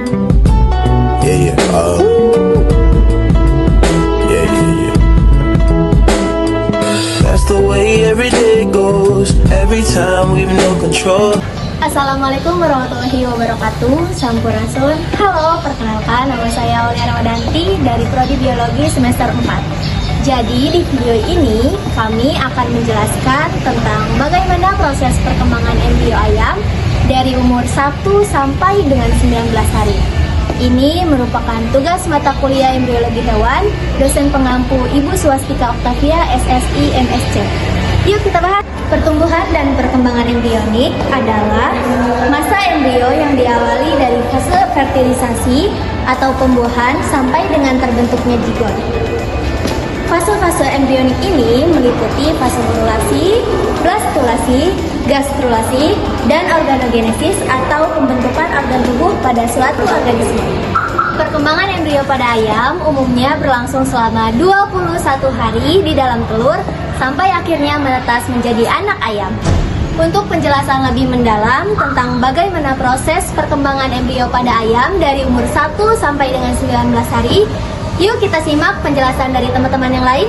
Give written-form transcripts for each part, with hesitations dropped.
Yeah, yeah. Yeah, yeah, yeah. That's the way every day goes. Every time we've no control. Assalamualaikum warahmatullahi wabarakatuh. Sampurasun. Halo, perkenalkan nama saya Aulia Ramadanti dari Prodi Biologi semester 4. Jadi di video ini kami akan menjelaskan tentang bagaimana proses perkembangan embrio ayam dari umur 1 sampai dengan 19 hari. Ini merupakan tugas mata kuliah embriologi hewan dosen pengampu Ibu Swastika Octavia SSI MSc. Yuk kita bahas. Pertumbuhan dan perkembangan embrionik adalah masa embrio yang diawali dari fase fertilisasi atau pembuahan sampai dengan terbentuknya zigot. Fase-fase embrionik ini meliputi fase morulasi, blastulasi, gastrulasi, dan organogenesis atau pembentukan organ tubuh pada suatu organisme. Perkembangan embrio pada ayam umumnya berlangsung selama 21 hari di dalam telur sampai akhirnya menetas menjadi anak ayam. Untuk penjelasan lebih mendalam tentang bagaimana proses perkembangan embrio pada ayam dari umur 1 sampai dengan 19 hari, yuk kita simak penjelasan dari teman-teman yang lain.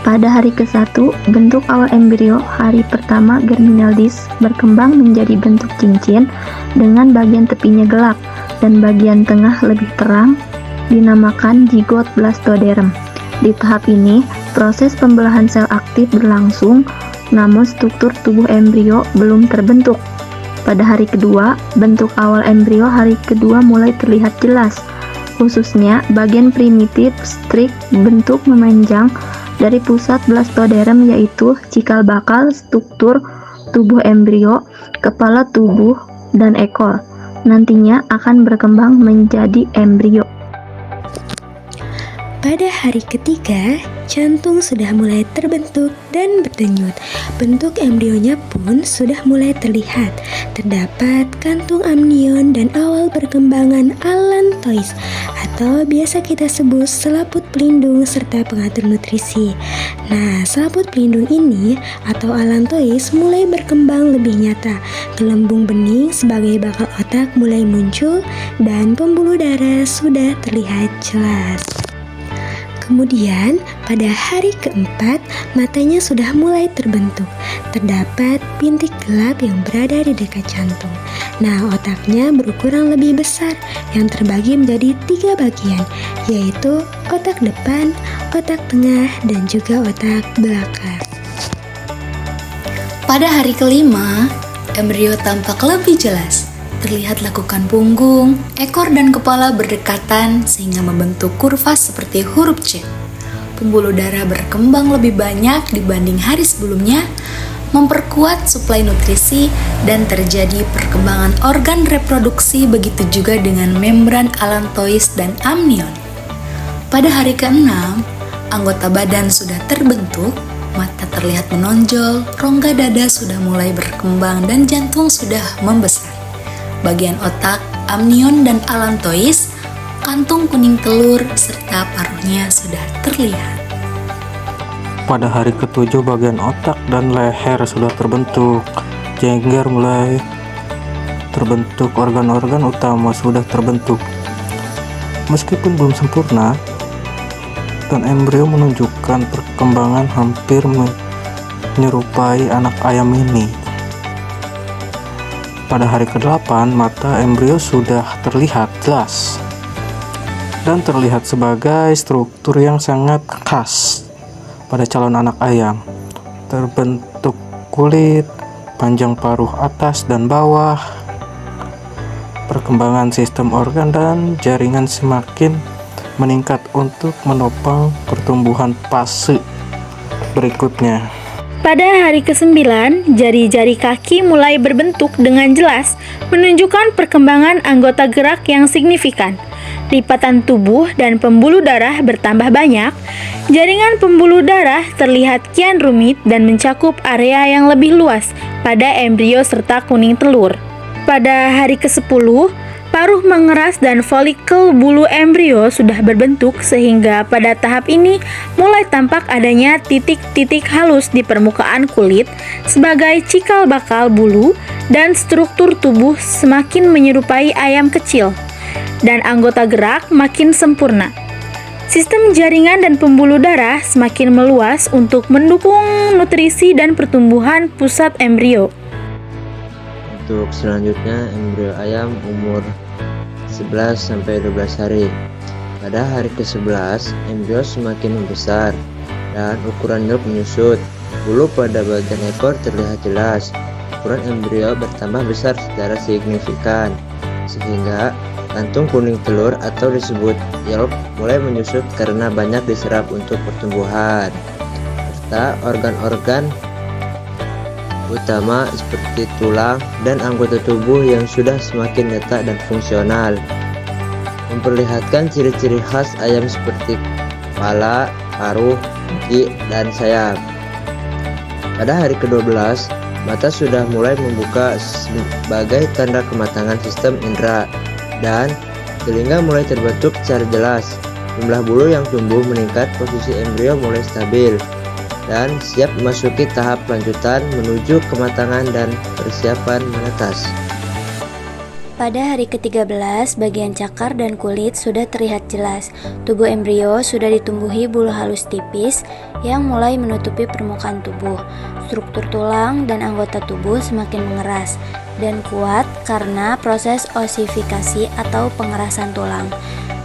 Pada hari ke-1, bentuk awal embrio hari pertama germinal disk berkembang menjadi bentuk cincin dengan bagian tepinya gelap dan bagian tengah lebih terang, dinamakan zigot blastoderm. Di tahap ini, proses pembelahan sel aktif berlangsung, namun struktur tubuh embrio belum terbentuk. Pada hari kedua, bentuk awal embrio hari kedua mulai terlihat jelas, khususnya bagian primitif strik bentuk memanjang dari pusat blastoderm, yaitu cikal bakal struktur tubuh embrio, kepala tubuh, dan ekor. Nantinya akan berkembang menjadi embrio. Pada hari ketiga, jantung sudah mulai terbentuk dan berdenyut. Bentuk embrionya pun sudah mulai terlihat. Terdapat kantung amnion dan awal perkembangan allantois atau biasa kita sebut selaput pelindung serta pengatur nutrisi. Nah, selaput pelindung ini atau allantois mulai berkembang lebih nyata. Gelembung bening sebagai bakal otak mulai muncul dan pembuluh darah sudah terlihat jelas. Kemudian, pada hari keempat, matanya sudah mulai terbentuk. Terdapat bintik gelap yang berada di dekat jantung. Nah, otaknya berukuran lebih besar yang terbagi menjadi 3 bagian, yaitu otak depan, otak tengah, dan juga otak belakang. Pada hari kelima, embrio tampak lebih jelas. Terlihat lekukan punggung, ekor dan kepala berdekatan sehingga membentuk kurva seperti huruf C. Pembuluh darah berkembang lebih banyak dibanding hari sebelumnya, memperkuat suplai nutrisi dan terjadi perkembangan organ reproduksi, begitu juga dengan membran allantois dan amnion. Pada hari ke-6, anggota badan sudah terbentuk, mata terlihat menonjol, rongga dada sudah mulai berkembang dan jantung sudah membesar. Bagian otak, amnion dan allantois, kantung kuning telur, serta paruhnya sudah terlihat. Pada hari ke-7, bagian otak dan leher sudah terbentuk, jengger mulai terbentuk, organ-organ utama sudah terbentuk. Meskipun belum sempurna, dan embrio menunjukkan perkembangan hampir menyerupai anak ayam mini. Pada hari ke-8, mata embrio sudah terlihat jelas dan terlihat sebagai struktur yang sangat khas pada calon anak ayam. Terbentuk kulit, panjang paruh atas dan bawah, perkembangan sistem organ dan jaringan semakin meningkat untuk menopang pertumbuhan fase berikutnya. Pada hari ke-9, jari-jari kaki mulai berbentuk dengan jelas, menunjukkan perkembangan anggota gerak yang signifikan. Lipatan tubuh dan pembuluh darah bertambah banyak. Jaringan pembuluh darah terlihat kian rumit dan mencakup area yang lebih luas pada embrio serta kuning telur. Pada hari ke-10, Paruh mengeras dan folikel bulu embrio sudah berbentuk sehingga pada tahap ini mulai tampak adanya titik-titik halus di permukaan kulit sebagai cikal bakal bulu dan struktur tubuh semakin menyerupai ayam kecil dan anggota gerak makin sempurna. Sistem jaringan dan pembuluh darah semakin meluas untuk mendukung nutrisi dan pertumbuhan pusat embrio. Untuk selanjutnya, embrio ayam umur 11-12 hari. Pada hari ke-11, embrio semakin membesar dan ukuran nyeluk menyusut. Bulu pada bagian ekor terlihat jelas. Ukuran embrio bertambah besar secara signifikan, sehingga kantung kuning telur atau disebut yolk mulai menyusut karena banyak diserap untuk pertumbuhan, serta organ-organ utama seperti tulang dan anggota tubuh yang sudah semakin letak dan fungsional, memperlihatkan ciri-ciri khas ayam seperti kepala, paruh, kaki, dan sayap. Pada hari ke-12, mata sudah mulai membuka sebagai tanda kematangan sistem indera, dan telinga mulai terbentuk secara jelas. Jumlah bulu yang tumbuh meningkat, posisi embrio mulai stabil dan siap memasuki tahap lanjutan menuju kematangan dan persiapan menetas. Pada hari ke-13, bagian cakar dan kulit sudah terlihat jelas. Tubuh embrio sudah ditumbuhi bulu halus tipis yang mulai menutupi permukaan tubuh. Struktur tulang dan anggota tubuh semakin mengeras dan kuat karena proses osifikasi atau pengerasan tulang.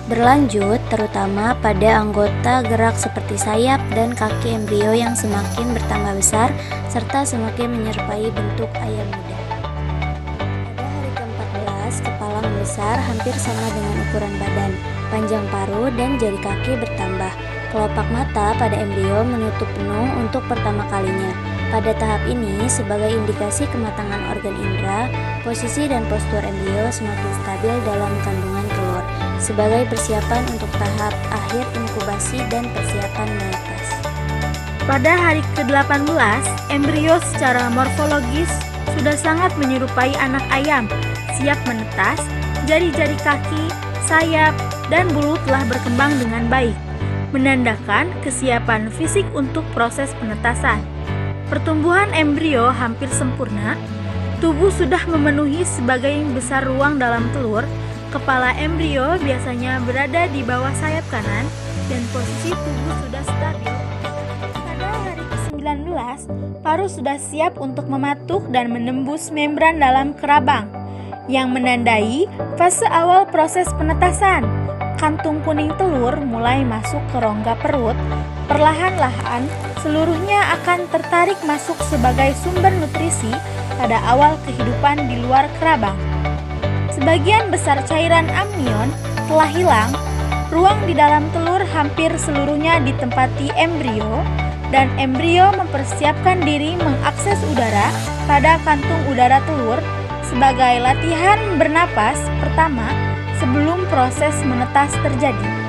Berlanjut terutama pada anggota gerak seperti sayap dan kaki embrio yang semakin bertambah besar serta semakin menyerupai bentuk ayam muda. Pada hari ke-14, kepala membesar hampir sama dengan ukuran badan, panjang paruh dan jari kaki bertambah. Kelopak mata pada embrio menutup penuh untuk pertama kalinya. Pada tahap ini, sebagai indikasi kematangan organ indera, posisi dan postur embrio semakin stabil dalam kandungan telur, sebagai persiapan untuk tahap akhir inkubasi dan persiapan menetas. Pada hari ke-18, embrio secara morfologis sudah sangat menyerupai anak ayam, siap menetas, jari-jari kaki, sayap, dan bulu telah berkembang dengan baik, menandakan kesiapan fisik untuk proses penetasan. Pertumbuhan embrio hampir sempurna, tubuh sudah memenuhi sebagian besar ruang dalam telur, kepala embrio biasanya berada di bawah sayap kanan, dan posisi tubuh sudah stabil. Pada hari ke-19, paruh sudah siap untuk mematuk dan menembus membran dalam kerabang, yang menandai fase awal proses penetasan. Kantung kuning telur mulai masuk ke rongga perut, perlahan-lahan seluruhnya akan tertarik masuk sebagai sumber nutrisi pada awal kehidupan di luar kerabang. Sebagian besar cairan amnion telah hilang, ruang di dalam telur hampir seluruhnya ditempati embrio, dan embrio mempersiapkan diri mengakses udara pada kantung udara telur sebagai latihan bernapas pertama sebelum proses menetas terjadi.